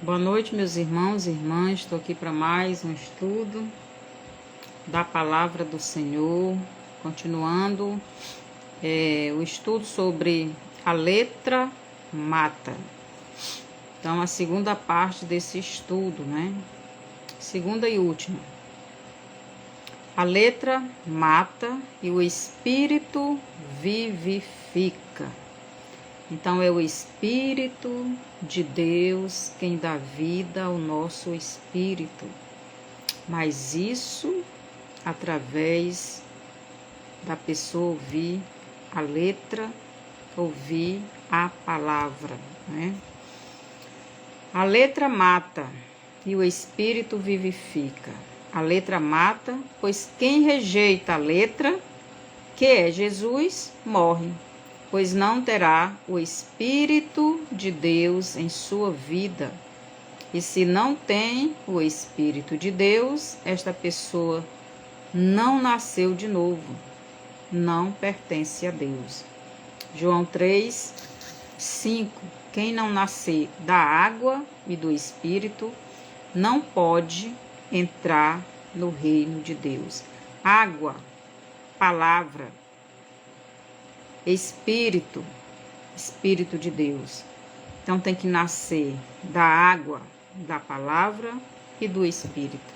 Boa noite, meus irmãos e irmãs. Estou aqui para mais um estudo da Palavra do Senhor, continuando o estudo sobre a letra mata. Então, a segunda parte desse estudo, né? Segunda e última. A letra mata e o Espírito vivifica. Então, é o Espírito de Deus quem dá vida ao nosso espírito. Mas isso através da pessoa ouvir a letra, ouvir a palavra, né? A letra mata e o Espírito vivifica. A letra mata, pois quem rejeita a letra, que é Jesus, morre, pois não terá o Espírito de Deus em sua vida. E se não tem o Espírito de Deus, esta pessoa não nasceu de novo, não pertence a Deus. João 3:5. Quem não nascer da água e do Espírito não pode entrar no reino de Deus. Água, palavra, Espírito de Deus. Então tem que nascer da água, da palavra e do Espírito.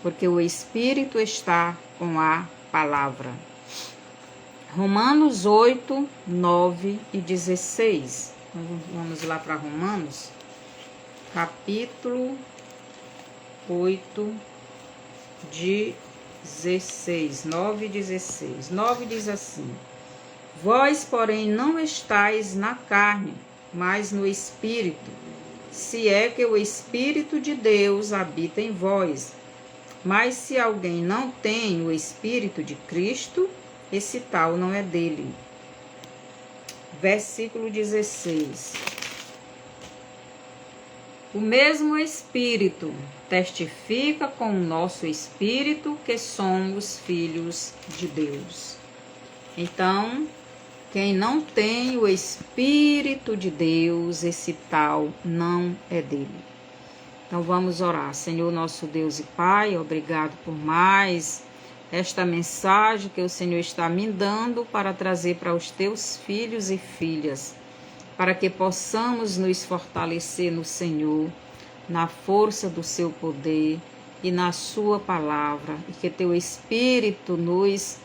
Porque o Espírito está com a palavra. Romanos 8, 9 e 16. Então, vamos lá para Romanos, capítulo 8, 16, 9 e 16. 9 diz assim: Vós, porém, não estáis na carne, mas no Espírito, se é que o Espírito de Deus habita em vós. Mas se alguém não tem o Espírito de Cristo, esse tal não é dele. Versículo 16. O mesmo Espírito testifica com o nosso Espírito que somos filhos de Deus. Então, quem não tem o Espírito de Deus, esse tal não é dele. Então vamos orar. Senhor, nosso Deus e Pai, obrigado por mais esta mensagem que o Senhor está me dando para trazer para os teus filhos e filhas, para que possamos nos fortalecer no Senhor, na força do seu poder e na sua palavra, e que teu Espírito nos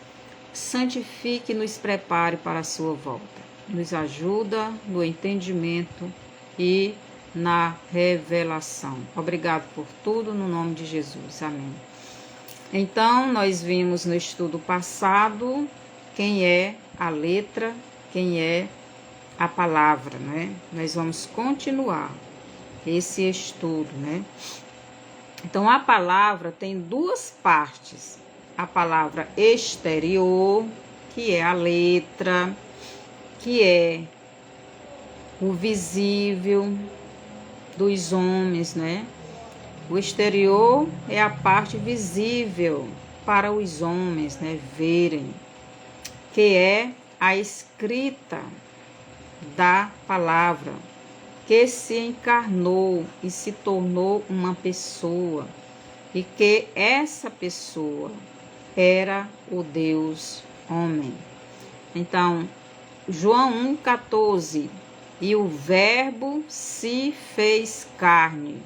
santifique e nos prepare para a sua volta. Nos ajuda no entendimento e na revelação. Obrigado por tudo, no nome de Jesus. Amém. Então, nós vimos no estudo passado quem é a letra, quem é a palavra, né? Nós vamos continuar esse estudo, né? Então, a palavra tem duas partes. A palavra exterior, que é a letra, que é o visível dos homens, né? O exterior é a parte visível para os homens, né, verem, que é a escrita da palavra, que se encarnou e se tornou uma pessoa, e que essa pessoa era o Deus homem. Então, João 1,14, e o verbo se fez carne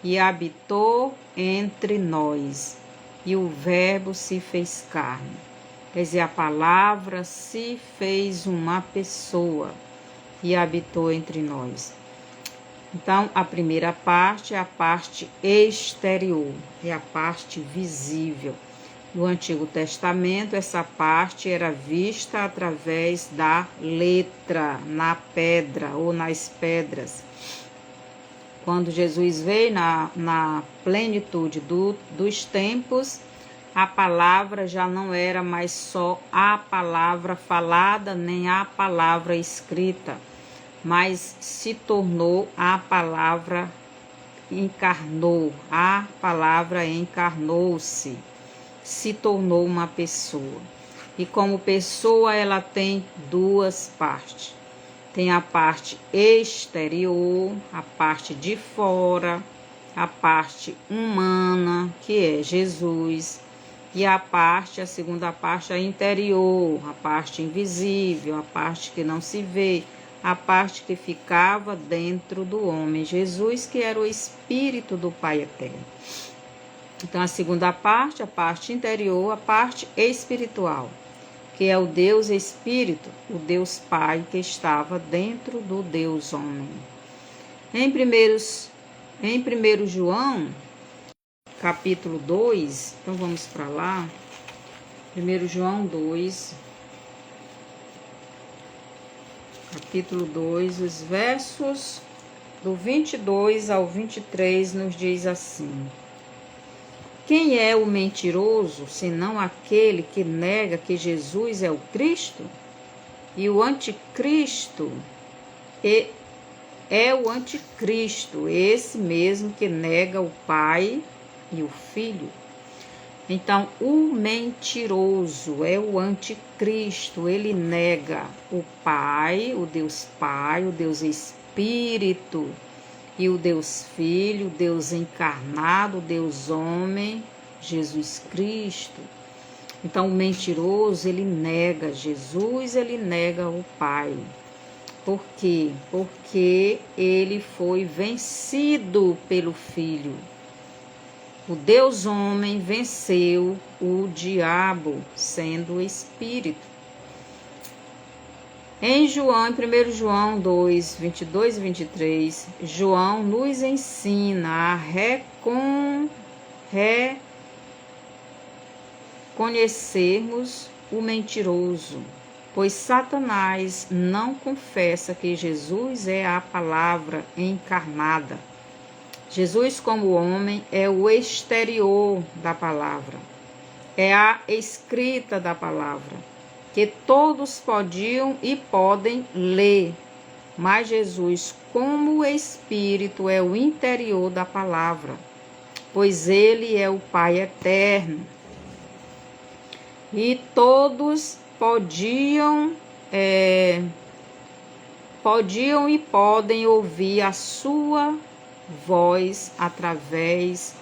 e habitou entre nós. E o verbo se fez carne. Quer dizer, a palavra se fez uma pessoa e habitou entre nós. Então, a primeira parte é a parte exterior, é a parte visível. No Antigo Testamento, essa parte era vista através da letra, na pedra ou nas pedras. Quando Jesus veio na plenitude dos tempos, a palavra já não era mais só a palavra falada, nem a palavra escrita, mas se tornou a palavra encarnou, a palavra encarnou-se, se tornou uma pessoa. E como pessoa, ela tem duas partes. Tem a parte exterior, a parte de fora, a parte humana, que é Jesus, e a segunda parte, a interior, a parte invisível, a parte que não se vê, a parte que ficava dentro do homem. Jesus, que era o Espírito do Pai Eterno. Então, a segunda parte, a parte interior, a parte espiritual, que é o Deus Espírito, o Deus Pai que estava dentro do Deus Homem. Em 1 João, capítulo 2, então vamos para lá, 1 João 2, capítulo 2, os versos do 22 ao 23 nos diz assim: quem é o mentiroso, senão aquele que nega que Jesus é o Cristo? E o anticristo é o anticristo, esse mesmo que nega o Pai e o Filho. Então, o mentiroso é o anticristo, ele nega o Pai, o Deus Espírito, e o Deus Filho, o Deus encarnado, o Deus homem, Jesus Cristo. Então, o mentiroso, ele nega Jesus, ele nega o Pai. Por quê? Porque ele foi vencido pelo Filho. O Deus homem venceu o diabo, sendo o Espírito. Em 1 João 2, 22 e 23, João nos ensina a reconhecermos o mentiroso, pois Satanás não confessa que Jesus é a palavra encarnada. Jesus, como homem, é o exterior da palavra, é a escrita da palavra, que todos podiam e podem ler, mas Jesus, como Espírito, é o interior da palavra, pois ele é o Pai eterno. E todos podiam e podem ouvir a sua voz através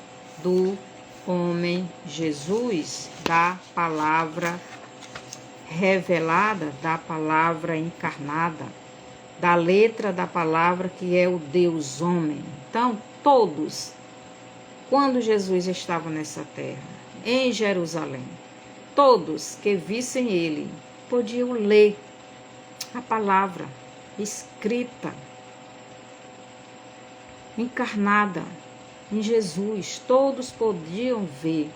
do homem Jesus, da palavra revelada, da palavra encarnada, da letra da palavra que é o Deus homem. Então, todos, quando Jesus estava nessa terra, em Jerusalém, todos que vissem ele podiam ler a palavra escrita, encarnada em Jesus. Todos podiam ver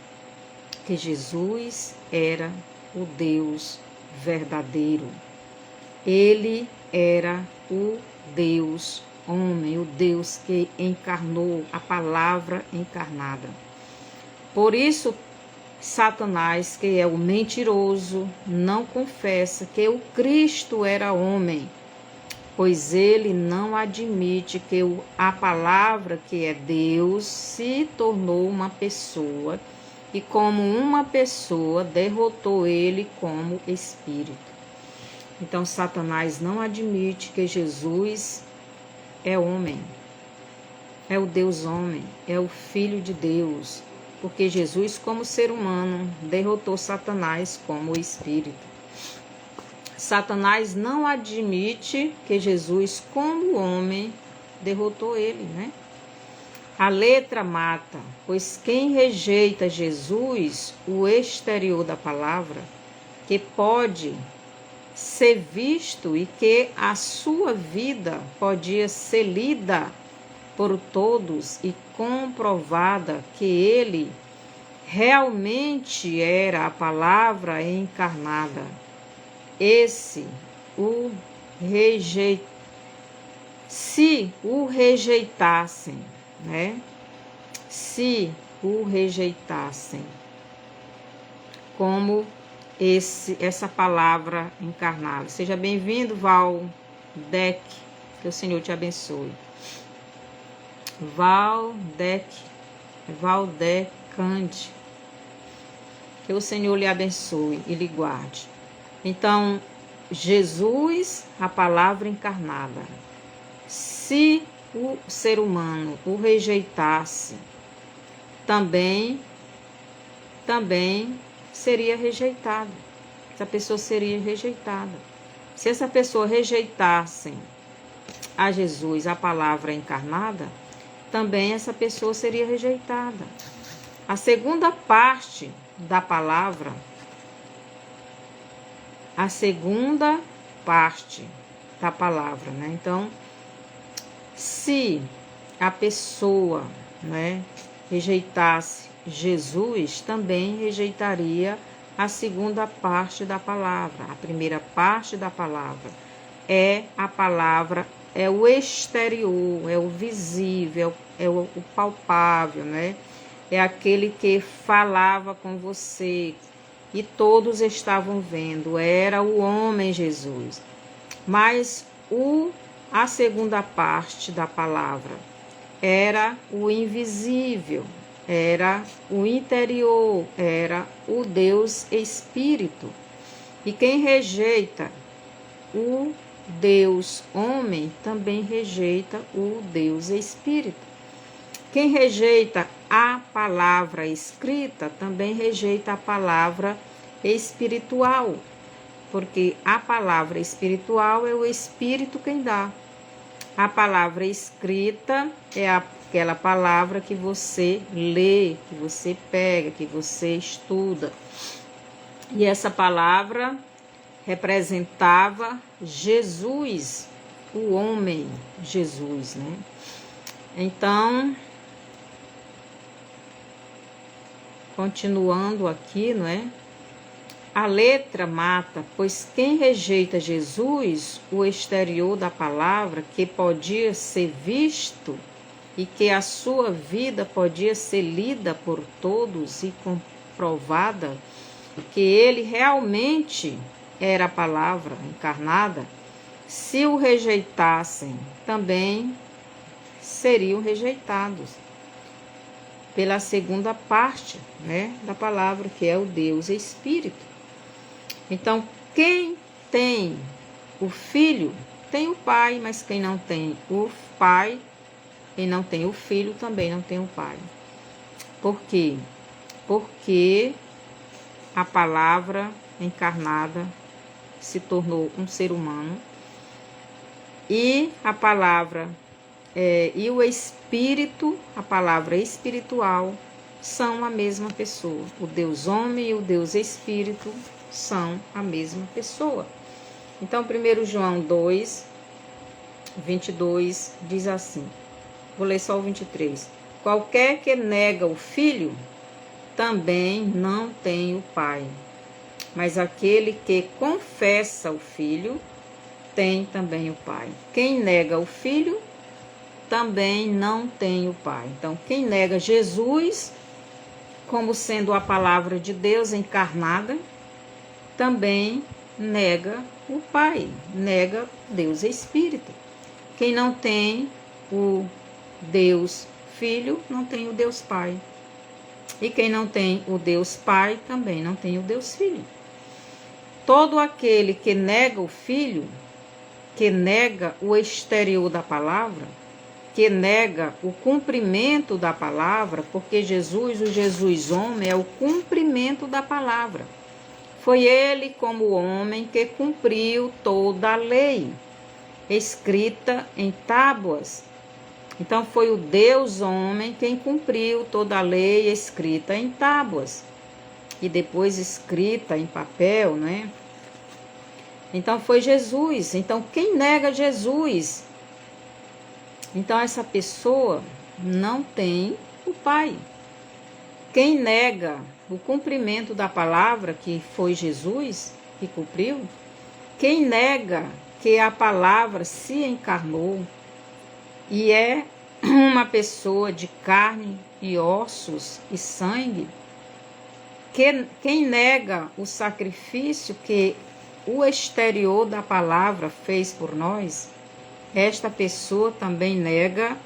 que Jesus era o Deus verdadeiro. Ele era o Deus homem, o Deus que encarnou, a palavra encarnada. Por isso, Satanás, que é o mentiroso, não confessa que o Cristo era homem, pois ele não admite que a palavra que é Deus se tornou uma pessoa e como uma pessoa derrotou ele como Espírito. Então Satanás não admite que Jesus é homem, é o Deus homem, é o Filho de Deus, porque Jesus, como ser humano, derrotou Satanás como Espírito. Satanás não admite que Jesus, como homem, derrotou ele, né? A letra mata, pois quem rejeita Jesus, o exterior da palavra, que pode ser visto e que a sua vida podia ser lida por todos e comprovada que ele realmente era a palavra encarnada. Se o rejeitassem, né? Se o rejeitassem como essa palavra encarnada. Seja bem-vindo, Valdec, que o Senhor te abençoe. Valdecante, que o Senhor lhe abençoe e lhe guarde. Então, Jesus, a palavra encarnada. Se o ser humano o rejeitasse, também seria rejeitado. Essa pessoa seria rejeitada. Se essa pessoa rejeitasse a Jesus, a palavra encarnada, também essa pessoa seria rejeitada. A segunda parte da palavra, né? Então, se a pessoa, né, rejeitasse Jesus, também rejeitaria a segunda parte da palavra. A primeira parte da palavra é a palavra, é o exterior, é o visível, é o palpável, né? É aquele que falava com você e todos estavam vendo, era o homem Jesus. Mas a segunda parte da palavra era o invisível, era o interior, era o Deus Espírito. E quem rejeita o Deus homem também rejeita o Deus Espírito. Quem rejeita a palavra escrita também rejeita a palavra espiritual, porque a palavra espiritual é o Espírito quem dá. A palavra escrita é aquela palavra que você lê, que você pega, que você estuda. E essa palavra representava Jesus, o homem Jesus, né? Então, continuando aqui, não é? A letra mata, pois quem rejeita Jesus, o exterior da palavra, que podia ser visto e que a sua vida podia ser lida por todos e comprovada, que ele realmente era a palavra encarnada, se o rejeitassem, também seriam rejeitados pela segunda parte, né, da palavra, que é o Deus Espírito. Então, quem tem o Filho, tem o Pai, mas quem não tem o Pai, quem não tem o Filho, também não tem o Pai. Por quê? Porque a palavra encarnada se tornou um ser humano e a palavra e o Espírito, a palavra espiritual, são a mesma pessoa. O Deus homem e o Deus Espírito são a mesma pessoa. Então, 1 João 2, 22 diz assim, vou ler só o 23. Qualquer que nega o Filho, também não tem o Pai. Mas aquele que confessa o Filho, tem também o Pai. Quem nega o Filho, também não tem o Pai. Então, quem nega Jesus como sendo a palavra de Deus encarnada, também nega o Pai, nega Deus Espírito. Quem não tem o Deus Filho, não tem o Deus Pai. E quem não tem o Deus Pai, também não tem o Deus Filho. Todo aquele que nega o Filho, que nega o exterior da palavra, que nega o cumprimento da palavra, porque Jesus, o Jesus homem, é o cumprimento da palavra. Foi ele, como homem, que cumpriu toda a lei, escrita em tábuas. Então, foi o Deus homem quem cumpriu toda a lei escrita em tábuas. E depois escrita em papel, né? Então, foi Jesus. Então, quem nega Jesus? Então, essa pessoa não tem o Pai. Quem nega o cumprimento da palavra, que foi Jesus que cumpriu, quem nega que a palavra se encarnou e é uma pessoa de carne e ossos e sangue, quem nega o sacrifício que o exterior da palavra fez por nós, esta pessoa também nega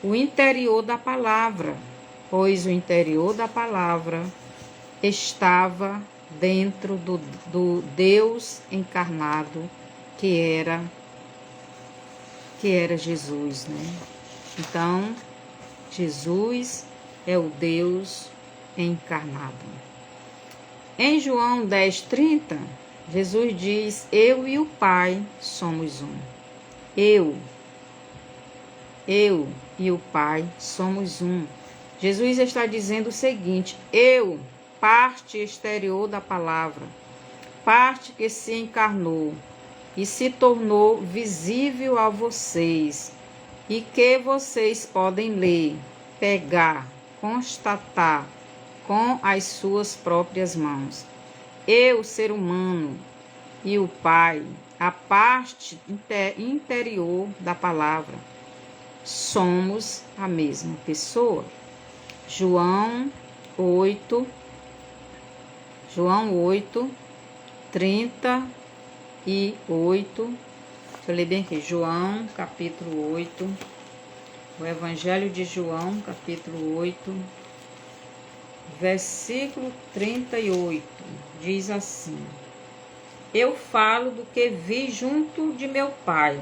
o interior da palavra, pois o interior da palavra estava dentro do Deus encarnado que era Jesus, né? Então, Jesus é o Deus encarnado. Em João 10:30, Jesus diz: eu e o Pai somos um. Eu e o Pai somos um. Jesus está dizendo o seguinte: eu, parte exterior da palavra, parte que se encarnou e se tornou visível a vocês, e que vocês podem ler, pegar, constatar com as suas próprias mãos. Eu, ser humano, e o Pai, a parte interior da palavra, somos a mesma pessoa. João 8, 38. Deixa eu ler bem aqui. João, capítulo 8. O Evangelho de João, capítulo 8, versículo 38. Diz assim: eu falo do que vi junto de meu Pai,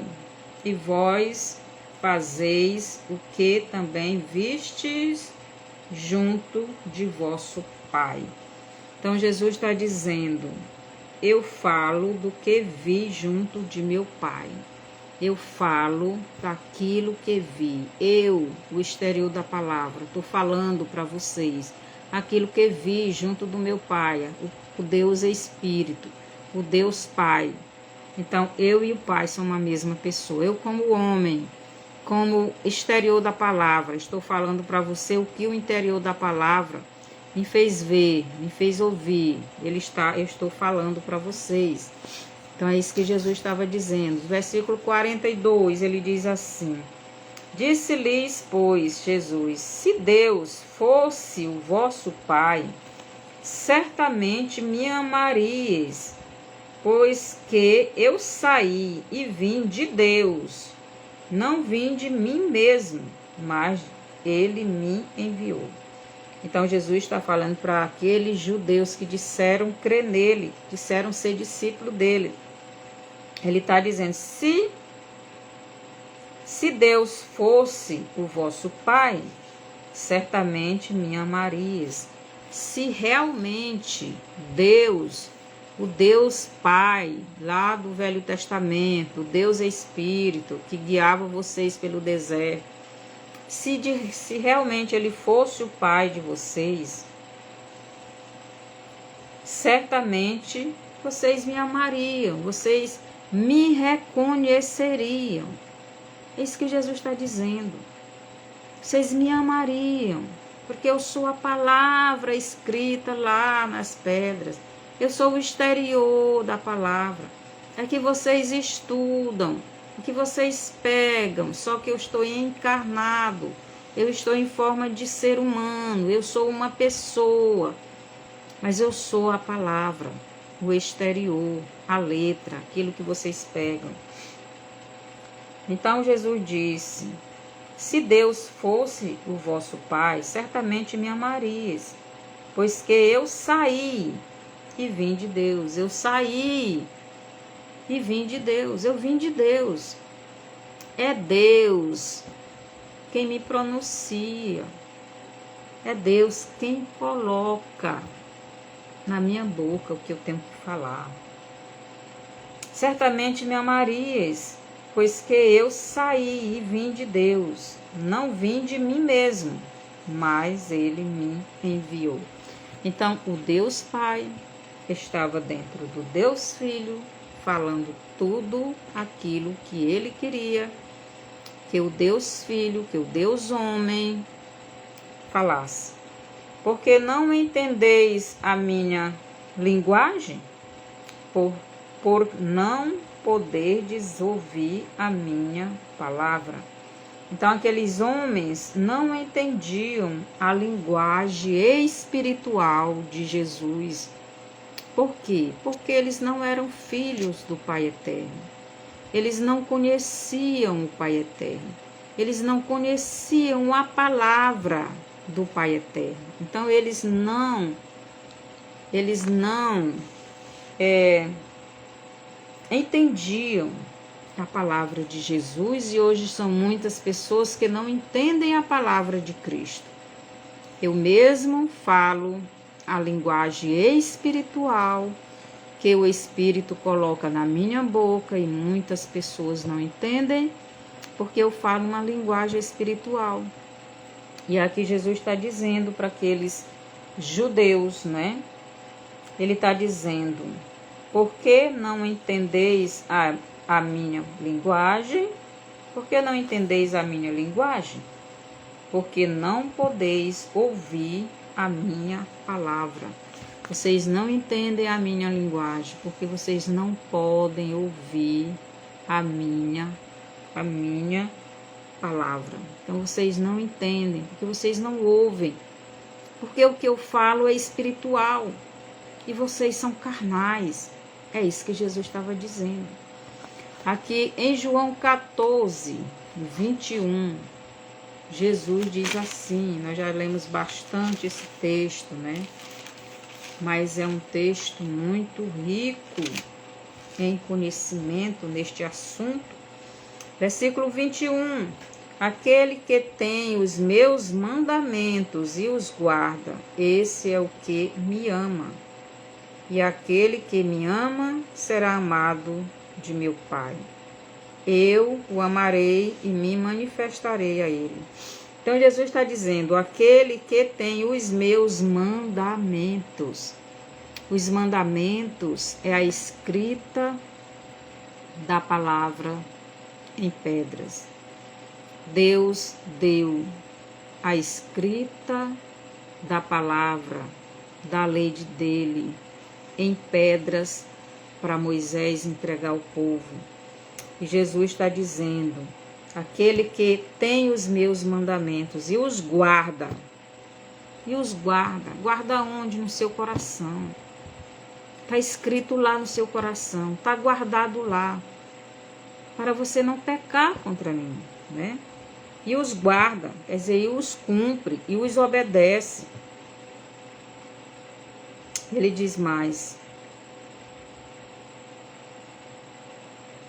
e vós fazeis o que também vistes junto de vosso Pai. Então Jesus está dizendo: eu falo do que vi junto de meu Pai. Eu falo daquilo que vi. Eu, o exterior da palavra, estou falando para vocês aquilo que vi junto do meu Pai, o Deus Espírito, o Deus Pai. Então, eu e o Pai são uma mesma pessoa. Eu, como homem, como exterior da palavra, estou falando para você o que o interior da palavra me fez ver, me fez ouvir. Eu estou falando para vocês. Então é isso que Jesus estava dizendo. Versículo 42, ele diz assim: disse-lhes, pois, Jesus: se Deus fosse o vosso Pai, certamente me amaríeis, pois que eu saí e vim de Deus. Não vim de mim mesmo, mas ele me enviou. Então Jesus está falando para aqueles judeus que disseram crer nele, disseram ser discípulo dele. Ele está dizendo: se Deus fosse o vosso Pai, certamente me amarias. Se realmente Deus, o Deus Pai, lá do Velho Testamento, o Deus Espírito, que guiava vocês pelo deserto, se realmente Ele fosse o Pai de vocês, certamente vocês me amariam, vocês me reconheceriam. É isso que Jesus está dizendo. Vocês me amariam, porque eu sou a palavra escrita lá nas pedras. Eu sou o exterior da palavra. É que vocês estudam, é que vocês pegam, só que eu estou encarnado. Eu estou em forma de ser humano, eu sou uma pessoa. Mas eu sou a palavra, o exterior, a letra, aquilo que vocês pegam. Então Jesus disse: se Deus fosse o vosso Pai, certamente me amarias, pois que eu saí e vim de Deus. Eu saí e vim de Deus. Eu vim de Deus. É Deus quem me pronuncia. É Deus quem coloca na minha boca o que eu tenho que falar. Certamente me amarias, pois que eu saí e vim de Deus. Não vim de mim mesmo, mas Ele me enviou. Então, o Deus Pai estava dentro do Deus Filho, falando tudo aquilo que Ele queria que o Deus Filho, que o Deus Homem falasse. Porque não entendeis a minha linguagem? Por não poderdes ouvir a minha palavra. Então, aqueles homens não entendiam a linguagem espiritual de Jesus. Por quê? Porque eles não eram filhos do Pai Eterno. Eles não conheciam o Pai Eterno. Eles não conheciam a palavra do Pai Eterno. Então, eles não eles não entendiam a palavra de Jesus, e hoje são muitas pessoas que não entendem a palavra de Cristo. Eu mesmo falo a linguagem espiritual que o Espírito coloca na minha boca, e muitas pessoas não entendem porque eu falo uma linguagem espiritual. E aqui Jesus está dizendo para aqueles judeus, né? Ele está dizendo: por que não entendeis a minha linguagem? Por que não entendeis a minha linguagem? Porque não podeis ouvir a minha palavra. Vocês não entendem a minha linguagem, porque vocês não podem ouvir a minha palavra. Então vocês não entendem, porque vocês não ouvem. Porque o que eu falo é espiritual e vocês são carnais. É isso que Jesus estava dizendo. Aqui em João 14, 21, Jesus diz assim, nós já lemos bastante esse texto, né? Mas é um texto muito rico em conhecimento neste assunto. Versículo 21. Aquele que tem os meus mandamentos e os guarda, esse é o que me ama. E aquele que me ama será amado de meu Pai. Eu o amarei e me manifestarei a ele. Então Jesus está dizendo: aquele que tem os meus mandamentos. Os mandamentos é a escrita da palavra em pedras. Deus deu a escrita da palavra, da lei dele, em pedras para Moisés entregar ao povo. E Jesus está dizendo: aquele que tem os meus mandamentos e os guarda. E os guarda. Guarda onde? No seu coração. Está escrito lá no seu coração. Está guardado lá. Para você não pecar contra mim, né? E os guarda, quer dizer, e os cumpre, e os obedece. Ele diz mais: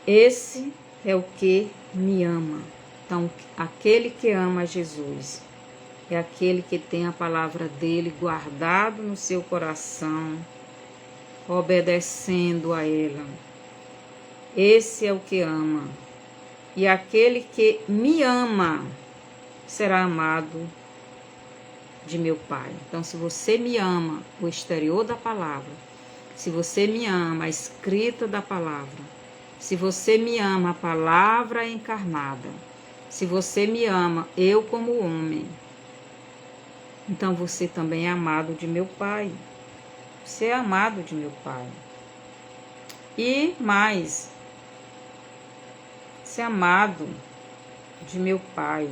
esse é o que me ama. Então, aquele que ama Jesus é aquele que tem a palavra dele guardado no seu coração, obedecendo a ela. Esse é o que ama. E aquele que me ama será amado de meu Pai. Então, se você me ama, o exterior da palavra, se você me ama, a escrita da palavra, se você me ama, a palavra encarnada, se você me ama, eu como homem, então você também é amado de meu Pai. Você é amado de meu Pai. E mais, ser amado de meu Pai.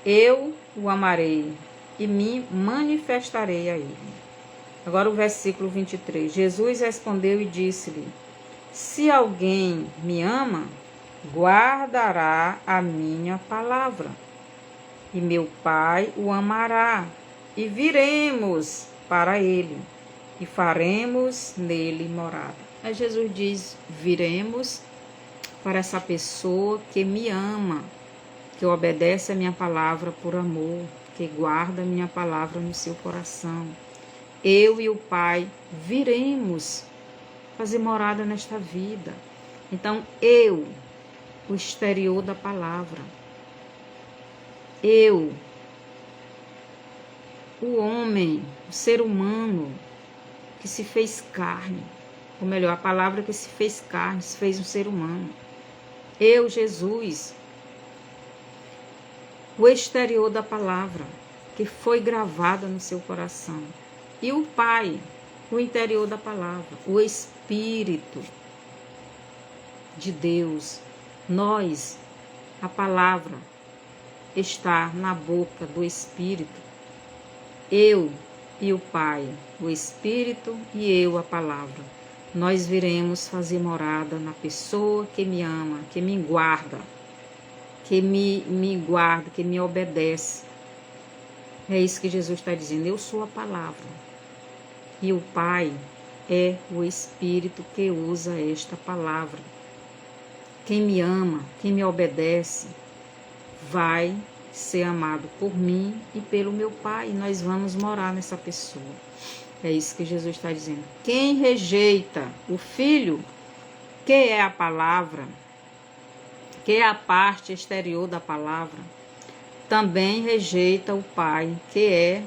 Eu o amarei e me manifestarei a ele. Agora o versículo 23. Jesus respondeu e disse-lhe: se alguém me ama, guardará a minha palavra, e meu Pai o amará, e viremos para ele, e faremos nele morada. Aí Jesus diz: viremos para essa pessoa que me ama, que obedece a minha palavra por amor, que guarda a minha palavra no seu coração. Eu e o Pai viremos fazer morada nesta vida. Então, eu, o exterior da palavra. Eu, o homem, o ser humano que se fez carne. Ou melhor, a palavra que se fez carne, se fez um ser humano. Eu, Jesus, o exterior da palavra, que foi gravada no seu coração. E o Pai, o interior da palavra, o Espírito de Deus. Nós, a palavra, está na boca do Espírito. Eu e o Pai, o Espírito e eu, a palavra. Nós viremos fazer morada na pessoa que me ama, que me guarda, que me guarda, que me obedece. É isso que Jesus está dizendo. Eu sou a palavra. E o Pai é o Espírito que usa esta palavra. Quem me ama, quem me obedece, vai ser amado por mim e pelo meu Pai. E nós vamos morar nessa pessoa. É isso que Jesus está dizendo. Quem rejeita o Filho, que é a palavra, que é a parte exterior da palavra, também rejeita o Pai, que é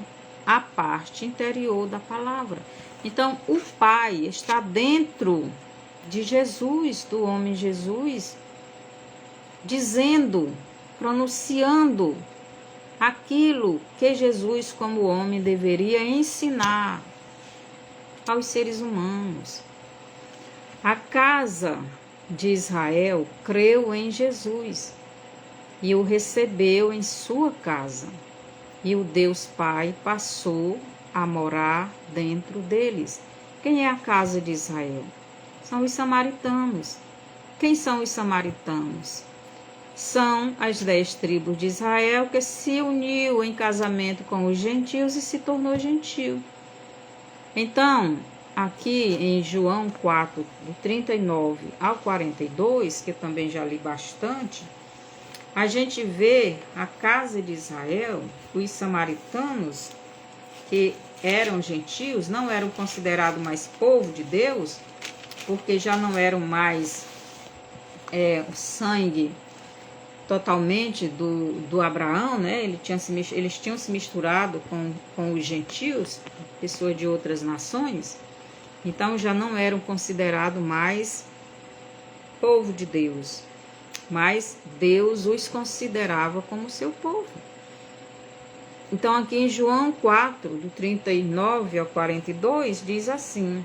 a parte interior da palavra. Então, o Pai está dentro de Jesus, do homem Jesus, dizendo, pronunciando aquilo que Jesus, como homem, deveria ensinar aos seres humanos. A casa de Israel creu em Jesus e o recebeu em sua casa. E o Deus Pai passou a morar dentro deles. Quem é a casa de Israel? São os samaritanos. Quem são os samaritanos? São as 10 tribos de Israel que se uniu em casamento com os gentios e se tornou gentio. Então, aqui em João 4, do 39 ao 42, que eu também já li bastante, a gente vê a casa de Israel, os samaritanos, que eram gentios, não eram considerados mais povo de Deus, porque já não eram mais o sangue totalmente do Abraão, né? Eles tinham se misturado com os gentios, pessoas de outras nações, então já não eram considerados mais povo de Deus, mas Deus os considerava como seu povo. Então aqui em João 4, do 39 ao 42, diz assim,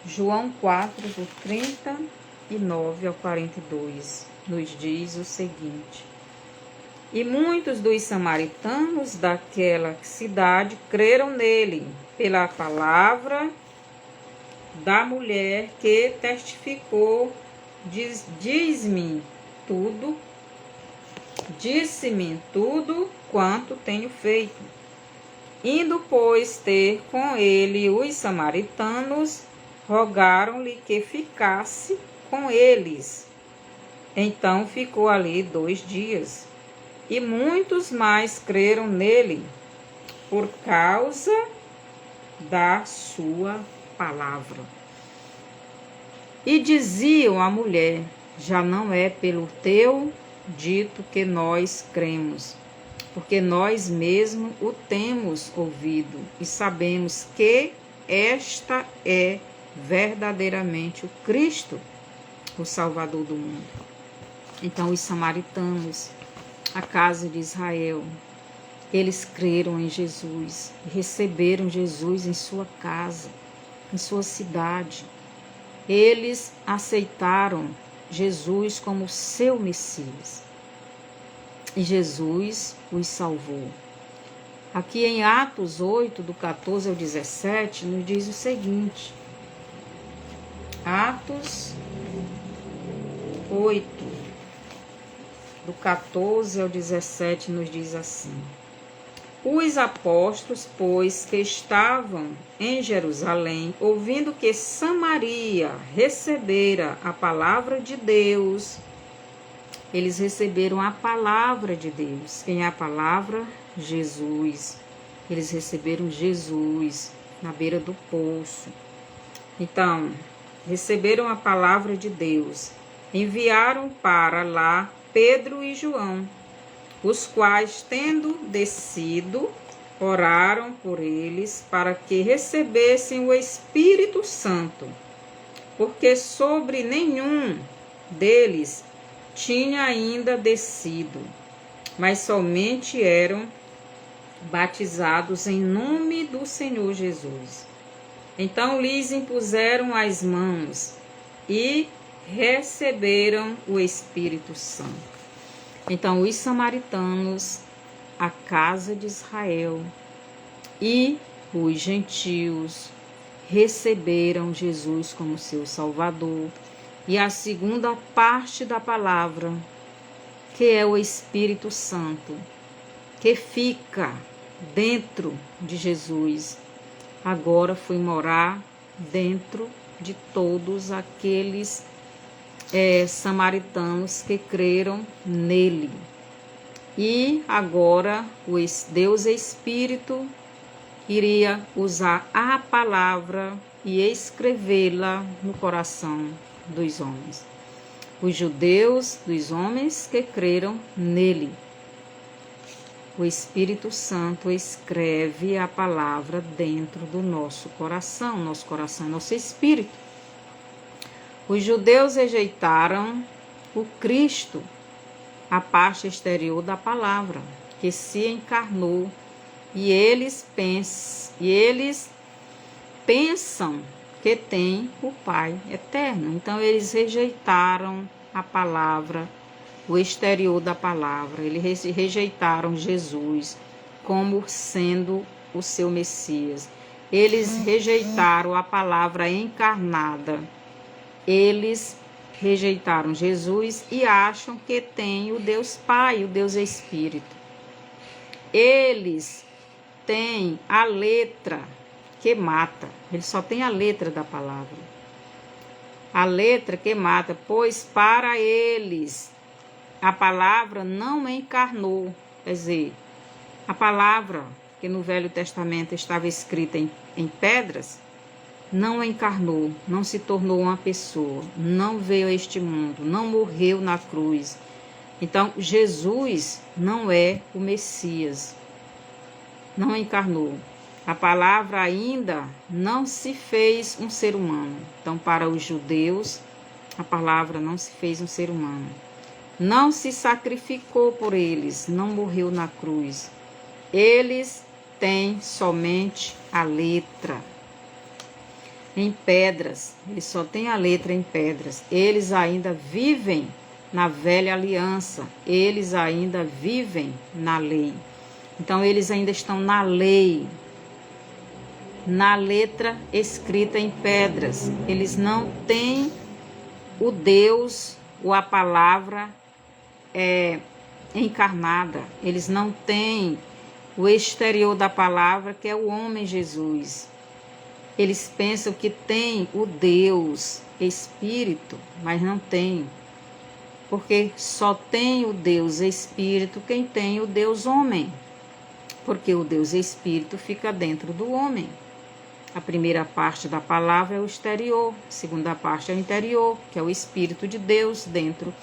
João 4, do 39 ao 42, nos diz o seguinte: E muitos dos samaritanos daquela cidade creram nele, pela palavra da mulher que testificou, disse-me tudo quanto tenho feito. Indo, pois, ter com ele os samaritanos, rogaram-lhe que ficasse com eles. Então ficou ali 2 dias. E muitos mais creram nele, por causa da sua palavra. E diziam à mulher: já não é pelo teu dito que nós cremos, porque nós mesmos o temos ouvido e sabemos que esta é verdadeiramente o Cristo, o Salvador do mundo. Então os samaritanos, a casa de Israel, eles creram em Jesus, receberam Jesus em sua casa, em sua cidade. Eles aceitaram Jesus como seu Messias. E Jesus os salvou. Aqui em Atos 8, do 14 ao 17, nos diz o seguinte. Atos 8, do 14 ao 17, nos diz assim. Os apóstolos, pois, que estavam em Jerusalém, ouvindo que Samaria recebera a palavra de Deus, eles receberam a palavra de Deus. Quem é a palavra? Jesus. Eles receberam Jesus na beira do poço. Então, receberam a palavra de Deus. Enviaram para lá Pedro e João, os quais, tendo descido, oraram por eles para que recebessem o Espírito Santo, porque sobre nenhum deles tinha ainda descido, mas somente eram batizados em nome do Senhor Jesus. Então lhes impuseram as mãos e receberam o Espírito Santo. Então os samaritanos, a casa de Israel e os gentios receberam Jesus como seu Salvador. E a segunda parte da palavra, que é o Espírito Santo, que fica dentro de Jesus, agora foi morar dentro de todos aqueles samaritanos que creram nele. E agora o Deus Espírito iria usar a palavra e escrevê-la no coração dos homens. Os judeus, dos homens que creram nele. O Espírito Santo escreve a palavra dentro do nosso coração é nosso espírito. Os judeus rejeitaram o Cristo, a parte exterior da palavra, que se encarnou, e eles pensam que tem o Pai eterno. Então eles rejeitaram a palavra, o exterior da palavra. Eles rejeitaram Jesus como sendo o seu Messias. Eles rejeitaram a palavra encarnada. Eles rejeitaram Jesus e acham que tem o Deus Pai, o Deus Espírito. Eles têm a letra que mata. Eles só têm a letra da palavra. A letra que mata, pois para eles a palavra não encarnou. Quer dizer, a palavra que no Velho Testamento estava escrita em pedras, não encarnou, não se tornou uma pessoa, não veio a este mundo, não morreu na cruz. Então, Jesus não é o Messias, não encarnou. A palavra ainda não se fez um ser humano. Então, para os judeus, a palavra não se fez um ser humano. Não se sacrificou por eles, não morreu na cruz. Eles têm somente a letra em pedras, eles só têm a letra em pedras. Eles ainda vivem na velha aliança, eles ainda vivem na lei. Então eles ainda estão na lei, na letra escrita em pedras. Eles não têm o Deus ou a palavra encarnada. Eles não têm o exterior da palavra, que é o homem Jesus. Eles pensam que tem o Deus Espírito, mas não tem. Porque só tem o Deus Espírito quem tem o Deus homem. Porque o Deus Espírito fica dentro do homem. A primeira parte da palavra é o exterior, a segunda parte é o interior, que é o Espírito de Deus dentro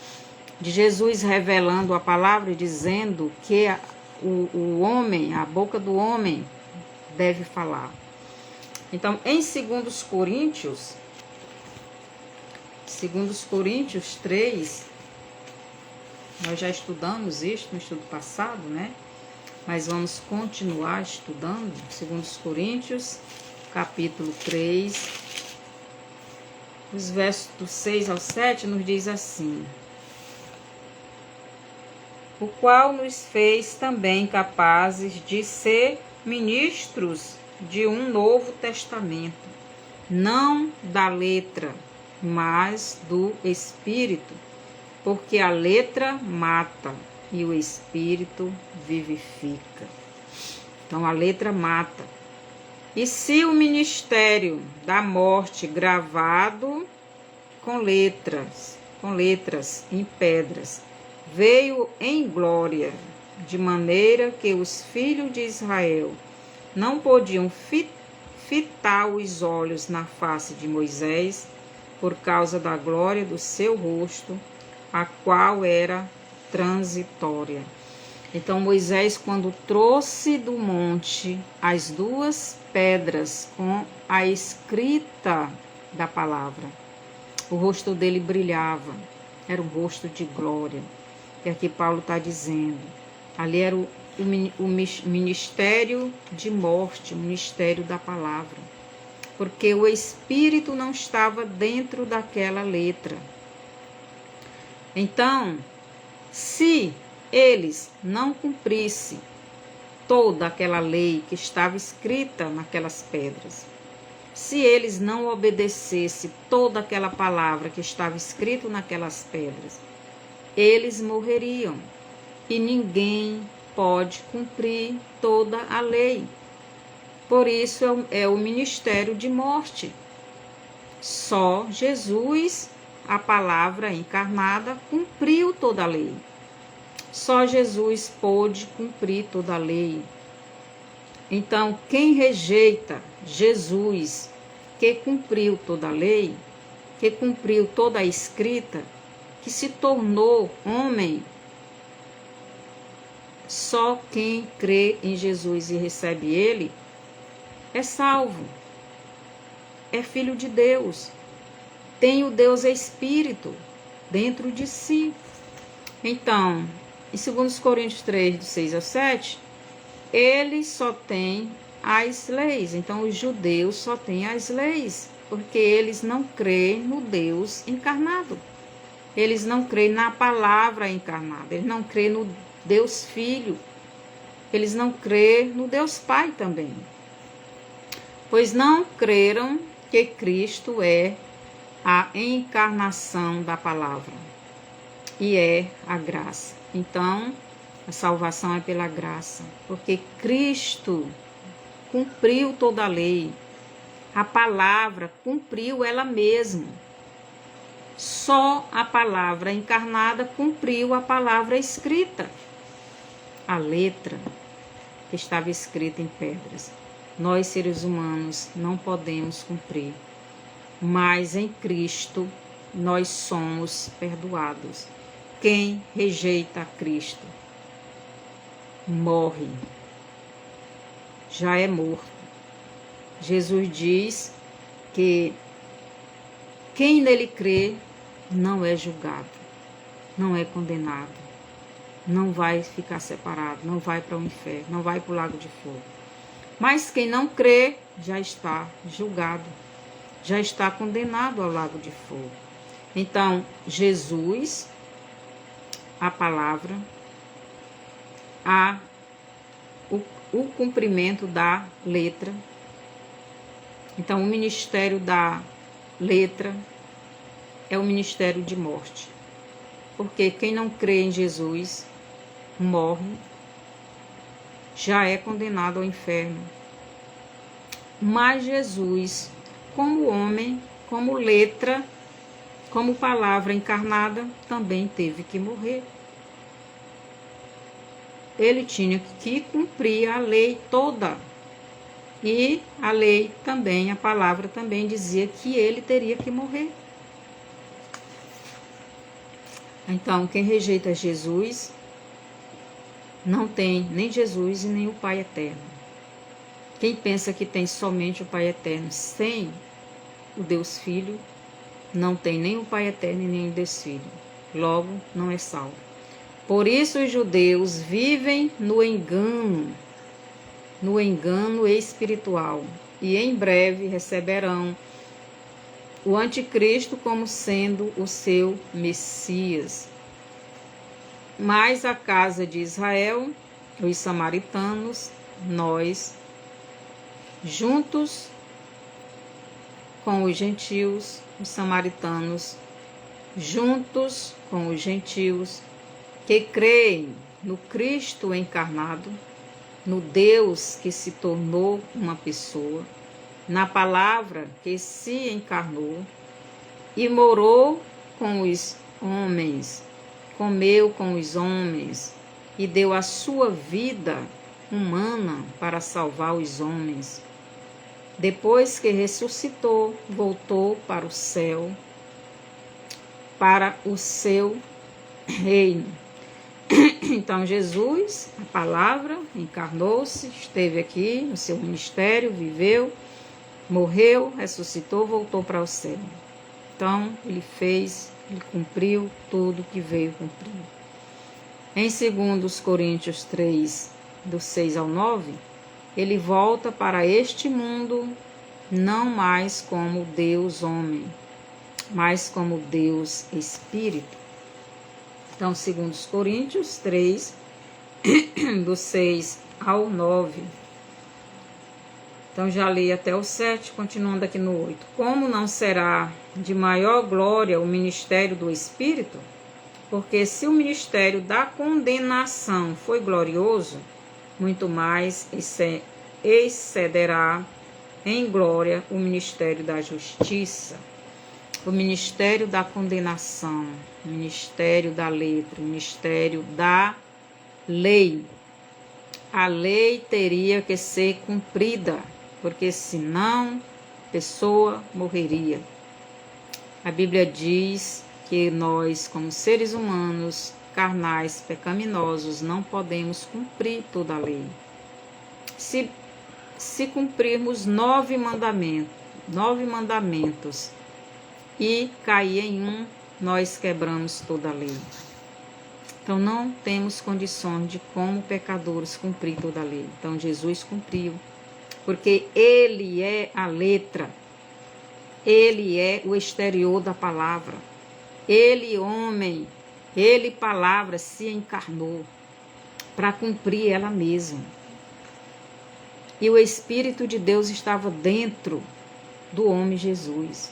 de Jesus, revelando a palavra e dizendo que o homem, a boca do homem deve falar. Então, em 2 Coríntios 3, nós já estudamos isso no estudo passado, né? Mas vamos continuar estudando. 2 Coríntios, capítulo 3, os versos do 6 ao 7, nos diz assim: o qual nos fez também capazes de ser ministros de um novo testamento, não da letra, mas do Espírito, porque a letra mata e o Espírito vivifica. Então a letra mata. E se o ministério da morte gravado com letras em pedras, veio em glória, de maneira que os filhos de Israel não podiam fitar os olhos na face de Moisés, por causa da glória do seu rosto, a qual era transitória. Então Moisés, quando trouxe do monte as 2 pedras com a escrita da palavra, o rosto dele brilhava, era um rosto de glória. E aqui Paulo está dizendo, ali era o ministério de morte, o ministério da palavra, porque o Espírito não estava dentro daquela letra. Então, se eles não cumprissem toda aquela lei que estava escrita naquelas pedras, se eles não obedecessem toda aquela palavra que estava escrita naquelas pedras, eles morreriam. E ninguém pode cumprir toda a lei, Por isso é o ministério de morte. Só Jesus, a palavra encarnada, cumpriu toda a lei. Só Jesus pôde cumprir toda a lei. Então, quem rejeita Jesus, que cumpriu toda a lei, que cumpriu toda a escrita, que se tornou homem, só quem crê em Jesus e recebe ele é salvo, é filho de Deus, tem o Deus Espírito dentro de si. Então, em 2 Coríntios 3, do 6 ao 7, ele só tem as leis. Então, os judeus só têm as leis, porque eles não creem no Deus encarnado. Eles não creem na palavra encarnada. Eles não creem no Deus Filho. Eles não creem no Deus Pai também. Pois não creram que Cristo é a encarnação da palavra e é a graça. Então, a salvação é pela graça, porque Cristo cumpriu toda a lei. A palavra cumpriu ela mesma. Só a palavra encarnada cumpriu a palavra escrita. A letra que estava escrita em pedras. Nós, seres humanos, não podemos cumprir. Mas em Cristo nós somos perdoados. Quem rejeita Cristo morre. Já é morto. Jesus diz que quem nele crê não é julgado, não é condenado, não vai ficar separado, não vai para o inferno, não vai para o lago de fogo. Mas quem não crê já está julgado, já está condenado ao lago de fogo. Então, Jesus, a palavra, o cumprimento da letra. Então, o ministério da letra é o ministério de morte. Porque quem não crê em Jesus morre, já é condenado ao inferno. Mas Jesus, como homem, como letra, como palavra encarnada, também teve que morrer. Ele tinha que cumprir a lei toda. E a lei também, a palavra também dizia que ele teria que morrer. Então, quem rejeita Jesus não tem nem Jesus e nem o Pai Eterno. Quem pensa que tem somente o Pai Eterno sem o Deus Filho, não tem nem o Pai Eterno e nem o Deus Filho. Logo, não é salvo. Por isso os judeus vivem no engano espiritual, e em breve receberão o anticristo como sendo o seu Messias. Mas a casa de Israel, os samaritanos, nós, juntos com os gentios, os samaritanos, juntos com os gentios, que creem no Cristo encarnado, no Deus que se tornou uma pessoa, na palavra que se encarnou e morou com os homens, comeu com os homens e deu a sua vida humana para salvar os homens. Depois que ressuscitou, voltou para o céu, para o seu reino. Então Jesus, a palavra, encarnou-se, esteve aqui no seu ministério, viveu, morreu, ressuscitou, voltou para o céu. Então ele cumpriu tudo que veio cumprir. Em 2 Coríntios 3, do 6 ao 9, ele volta para este mundo não mais como Deus homem, mas como Deus Espírito. Então, 2 Coríntios 3, do 6 ao 9. Então, já li até o 7, continuando aqui no 8. Como não será de maior glória o ministério do Espírito? Porque se o ministério da condenação foi glorioso, muito mais excederá em glória o ministério da justiça, o ministério da condenação, o ministério da letra, o ministério da lei. A lei teria que ser cumprida, porque senão a pessoa morreria. A Bíblia diz que nós, como seres humanos, carnais, pecaminosos, não podemos cumprir toda a lei. Se cumprirmos 9 mandamentos e cair em um, nós quebramos toda a lei. Então não temos condições de, como pecadores, cumprir toda a lei. Então Jesus cumpriu, porque Ele é a letra, Ele é o exterior da palavra. Ele, homem, Ele, palavra, se encarnou para cumprir ela mesma. E o Espírito de Deus estava dentro do homem Jesus.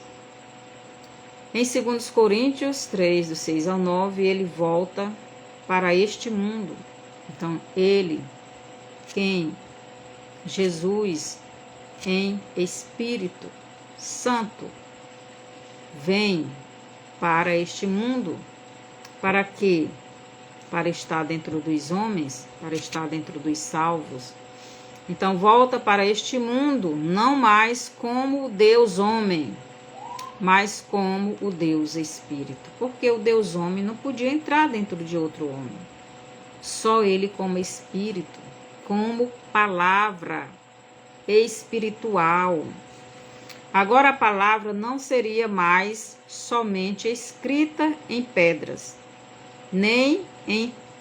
Em 2 Coríntios 3, do 6 ao 9, ele volta para este mundo. Então, ele, quem? Jesus, em Espírito Santo, vem para este mundo. Para quê? Para estar dentro dos homens, para estar dentro dos salvos. Então, volta para este mundo, não mais como o Deus homem, mas como o Deus Espírito. Porque o Deus homem não podia entrar dentro de outro homem. Só ele como Espírito, como palavra espiritual. Agora a palavra não seria mais somente escrita em pedras, nem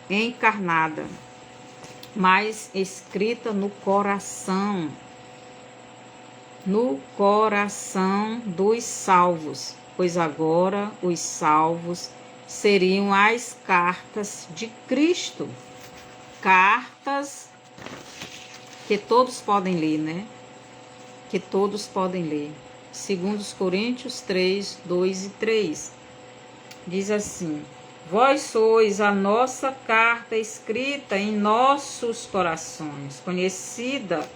encarnada, mas escrita no coração dos salvos, pois agora os salvos seriam as cartas de Cristo, cartas que todos podem ler, né? Que todos podem ler. 2 Coríntios 3, 2 e 3. Diz assim: vós sois a nossa carta escrita em nossos corações, conhecida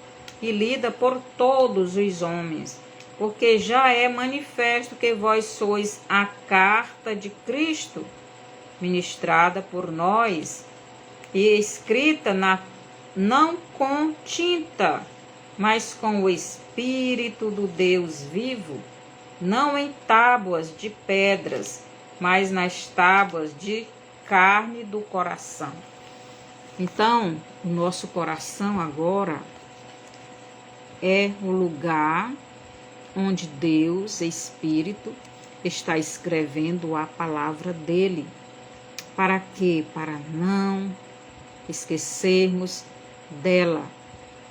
e lida por todos os homens, porque já é manifesto que vós sois a carta de Cristo, ministrada por nós, e escrita não com tinta, mas com o Espírito do Deus vivo, não em tábuas de pedras, mas nas tábuas de carne do coração. Então, o nosso coração agora é o lugar onde Deus, Espírito, está escrevendo a palavra dele. Para quê? Para não esquecermos dela,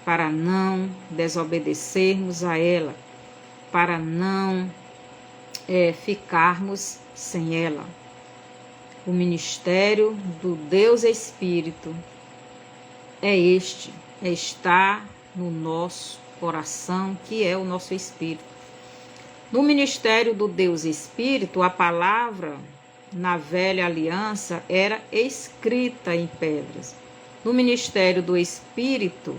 para não desobedecermos a ela, para não ficarmos sem ela. O ministério do Deus Espírito é estar no nosso coração, que é o nosso espírito. No ministério do Deus Espírito, a palavra na velha aliança era escrita em pedras. No ministério do Espírito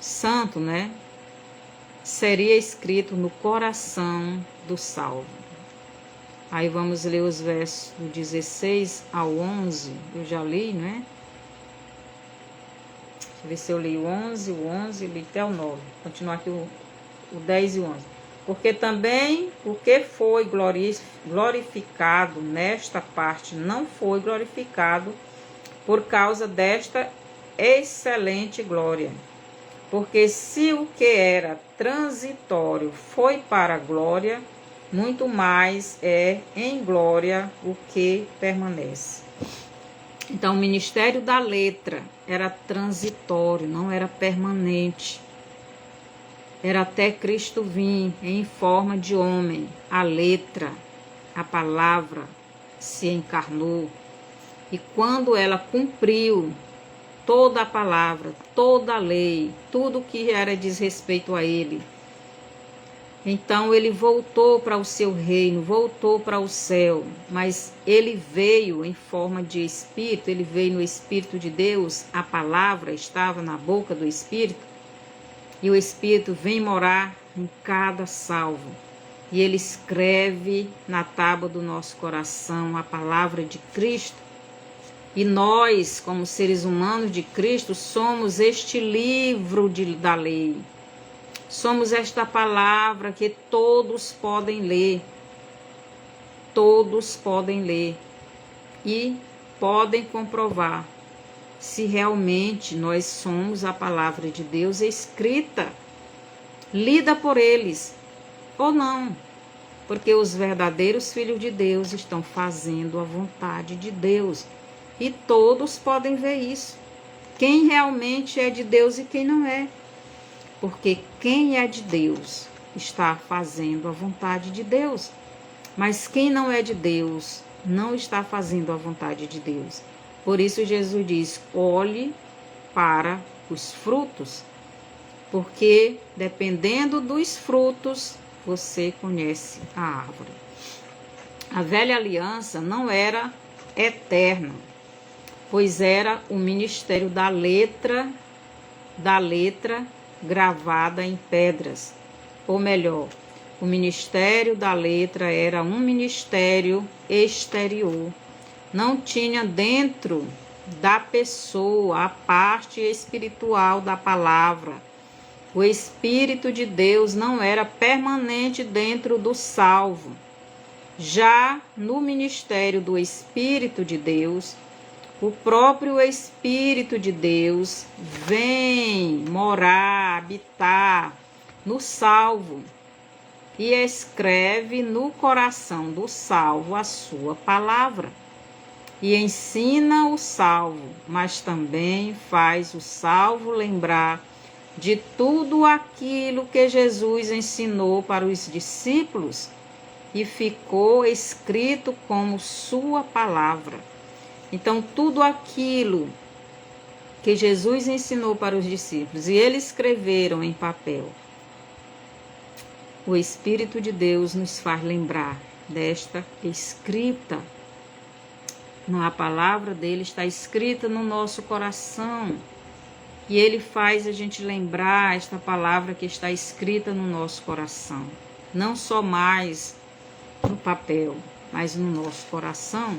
Santo, né, seria escrito no coração do salvo. Aí vamos ler os versos do 16 ao 11, eu já li, né? Deixa eu ver se eu li o 11, li até o 9. Vou continuar aqui o 10 e o 11. Porque também o que foi glorificado nesta parte não foi glorificado por causa desta excelente glória. Porque se o que era transitório foi para a glória, muito mais é em glória o que permanece. Então, o ministério da letra era transitório, não era permanente. Era até Cristo vir em forma de homem. A letra, a palavra, se encarnou. E quando ela cumpriu toda a palavra, toda a lei, tudo que era diz respeito a ele, então ele voltou para o seu reino, voltou para o céu, mas ele veio em forma de Espírito, ele veio no Espírito de Deus, a palavra estava na boca do Espírito, E o Espírito vem morar em cada salvo. E ele escreve na tábua do nosso coração a palavra de Cristo. E nós, como seres humanos de Cristo, somos este livro da lei. Somos esta palavra que todos podem ler. Todos podem ler. E podem comprovar se realmente nós somos a palavra de Deus escrita, lida por eles, ou não. Porque os verdadeiros filhos de Deus estão fazendo a vontade de Deus. E todos podem ver isso. Quem realmente é de Deus e quem não é. Porque quem é de Deus está fazendo a vontade de Deus. Mas quem não é de Deus não está fazendo a vontade de Deus. Por isso Jesus diz, olhe para os frutos. Porque dependendo dos frutos, você conhece a árvore. A velha aliança não era eterna, pois era o ministério da letra gravada em pedras. Ou melhor, o ministério da letra era um ministério exterior. Não tinha dentro da pessoa a parte espiritual da palavra. O Espírito de Deus não era permanente dentro do salvo. Já no ministério do Espírito de Deus, o próprio Espírito de Deus vem morar, habitar no salvo e escreve no coração do salvo a sua palavra. E ensina o salvo, mas também faz o salvo lembrar de tudo aquilo que Jesus ensinou para os discípulos e ficou escrito como sua palavra. Então, tudo aquilo que Jesus ensinou para os discípulos e eles escreveram em papel, o Espírito de Deus nos faz lembrar desta escrita. A palavra dele está escrita no nosso coração. E ele faz a gente lembrar esta palavra que está escrita no nosso coração. Não só mais no papel, mas no nosso coração.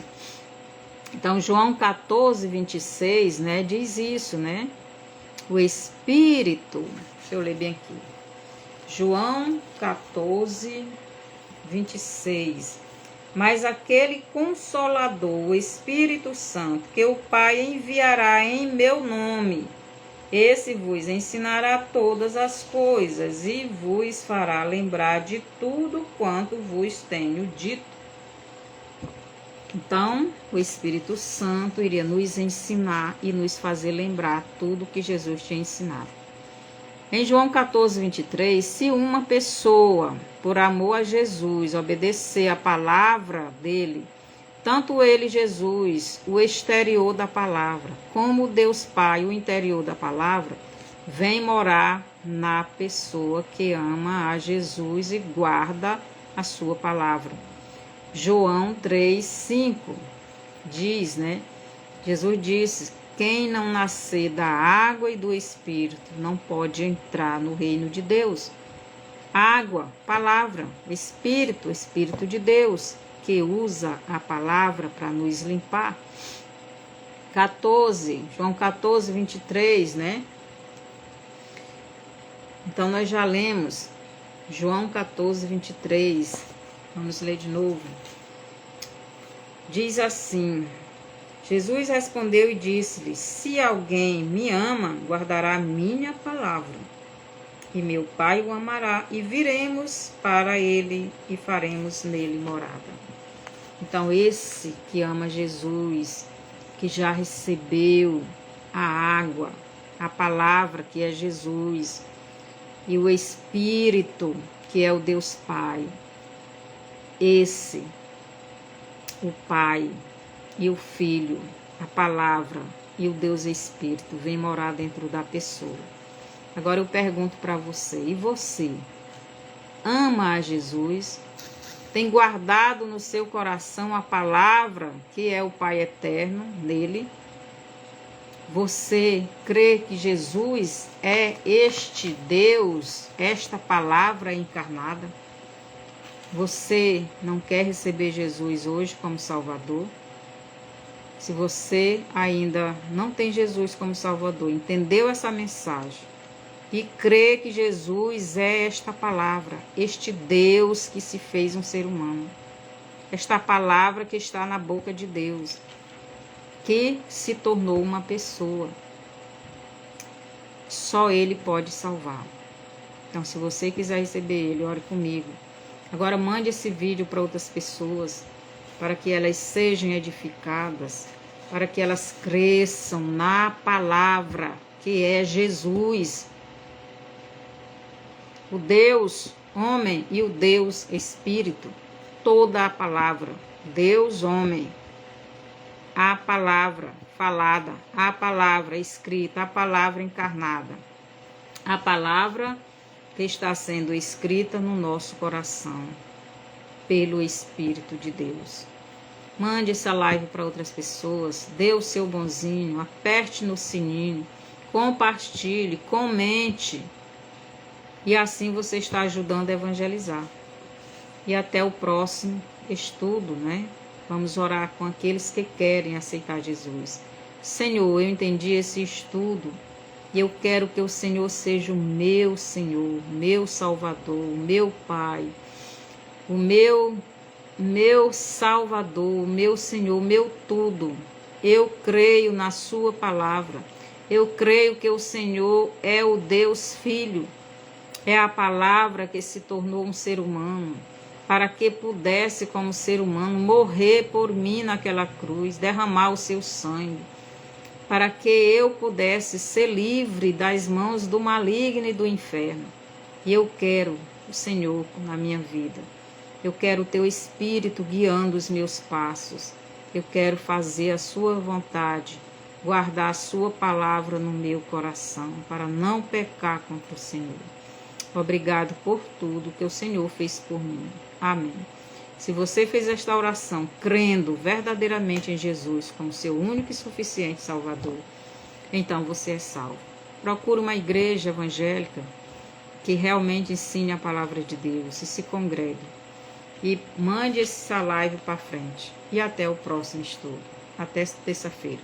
Então, João 14, 26, diz isso, O Espírito, deixa eu ler bem aqui. João 14, 26. Mas aquele Consolador, o Espírito Santo, que o Pai enviará em meu nome, esse vos ensinará todas as coisas e vos fará lembrar de tudo quanto vos tenho dito. Então, o Espírito Santo iria nos ensinar e nos fazer lembrar tudo que Jesus tinha ensinado. Em João 14, 23, se uma pessoa, por amor a Jesus, obedecer a palavra dele, tanto ele, Jesus, o exterior da palavra, como Deus Pai, o interior da palavra, vem morar na pessoa que ama a Jesus e guarda a sua palavra. João 3, 5 diz, Jesus disse, quem não nascer da água e do Espírito não pode entrar no reino de Deus. Água, palavra, Espírito, Espírito de Deus, que usa a palavra para nos limpar. João 14, 23, Então, nós já lemos João 14, 23. Vamos ler de novo. Diz assim, Jesus respondeu e disse-lhe, se alguém me ama, guardará a minha palavra, e meu Pai o amará, e viremos para ele e faremos nele morada. Então, esse que ama Jesus, que já recebeu a água, a palavra que é Jesus, e o Espírito, que é o Deus Pai, esse, o Pai e o Filho, a palavra e o Deus Espírito, vem morar dentro da pessoa. Agora eu pergunto para você, e você ama a Jesus? Tem guardado no seu coração a palavra que é o Pai eterno nele? Você crê que Jesus é este Deus, esta palavra encarnada? Você não quer receber Jesus hoje como Salvador? Se você ainda não tem Jesus como Salvador, entendeu essa mensagem e crê que Jesus é esta palavra, este Deus que se fez um ser humano, esta palavra que está na boca de Deus, que se tornou uma pessoa, só Ele pode salvar. Então, se você quiser receber Ele, ore comigo. Agora mande esse vídeo para outras pessoas, para que elas sejam edificadas, para que elas cresçam na palavra que é Jesus, o Deus homem e o Deus Espírito. Toda a palavra, Deus homem, a palavra falada, a palavra escrita, a palavra encarnada, a palavra que está sendo escrita no nosso coração pelo Espírito de Deus. Mande essa live para outras pessoas, dê o seu bonzinho, aperte no sininho, compartilhe, comente. E assim você está ajudando a evangelizar. E até o próximo estudo, né? Vamos orar com aqueles que querem aceitar Jesus. Senhor, eu entendi esse estudo e eu quero que o Senhor seja o meu Senhor, meu Salvador, o meu Pai, o meu Salvador, o meu Senhor, o meu tudo. Eu creio na sua palavra. Eu creio que o Senhor é o Deus Filho. É a palavra que se tornou um ser humano, para que pudesse, como ser humano, morrer por mim naquela cruz, derramar o seu sangue, para que eu pudesse ser livre das mãos do maligno e do inferno. E eu quero o Senhor na minha vida. Eu quero o teu Espírito guiando os meus passos. Eu quero fazer a sua vontade, guardar a sua palavra no meu coração, para não pecar contra o Senhor. Obrigado por tudo que o Senhor fez por mim. Amém. Se você fez esta oração crendo verdadeiramente em Jesus como seu único e suficiente Salvador, então você é salvo. Procure uma igreja evangélica que realmente ensine a palavra de Deus e se congregue. E mande essa live para frente. E até o próximo estudo. Até terça-feira.